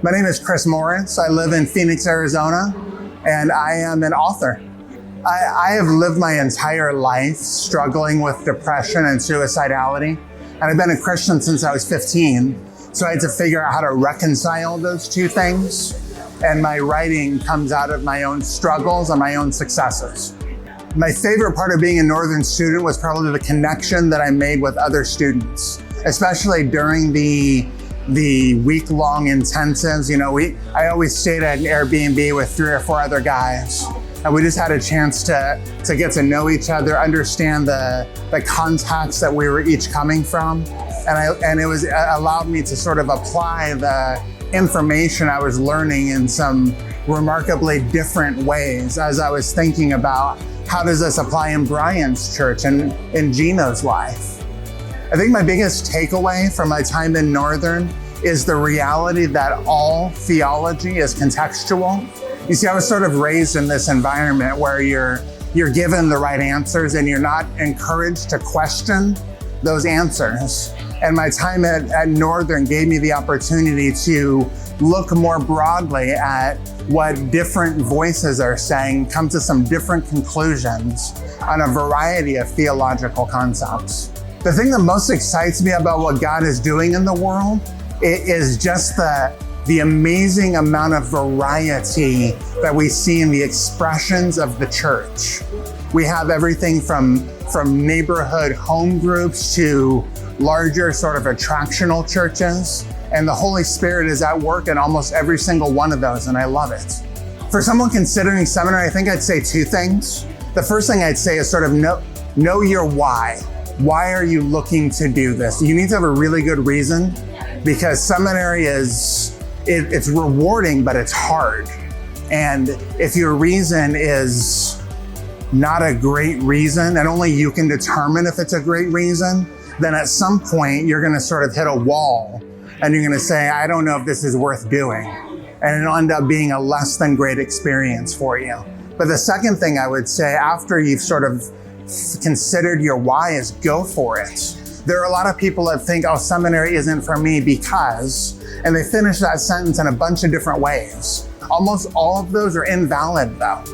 My name is Chris Morris. I live in Phoenix, Arizona, and I am an author. I have lived my entire life struggling with depression and suicidality, and I've been a Christian since I was 15, so I had to figure out how to reconcile those two things, and my writing comes out of my own struggles and my own successes. My favorite part of being a Northern student was probably the connection that I made with other students, especially during the week-long intensives. I always stayed at an Airbnb with 3 or 4 other guys, and we just had a chance to get to know each other, understand the context that we were each coming from, and it allowed me to sort of apply the information I was learning in some remarkably different ways as I was thinking about how does this apply in Brian's church and in Gino's life. I think my biggest takeaway from my time in Northern is the reality that all theology is contextual. You see, I was sort of raised in this environment where you're given the right answers and you're not encouraged to question those answers. And my time at Northern gave me the opportunity to look more broadly at what different voices are saying, come to some different conclusions on a variety of theological concepts. The thing that most excites me about what God is doing in the world is just the amazing amount of variety that we see in the expressions of the church. We have everything from neighborhood home groups to larger sort of attractional churches, and the Holy Spirit is at work in almost every single one of those, and I love it. For someone considering seminary, I think I'd say 2 things. The first thing I'd say is sort of know your why. Why are you looking to do this? You need to have a really good reason, because seminary it's rewarding, but it's hard. And if your reason is not a great reason, and only you can determine if it's a great reason, then at some point you're gonna sort of hit a wall and you're gonna say, I don't know if this is worth doing. And it'll end up being a less than great experience for you. But the second thing I would say after you've sort of considered your why is go for it. There are a lot of people that think, oh, seminary isn't for me because, and they finish that sentence in a bunch of different ways. Almost all of those are invalid though.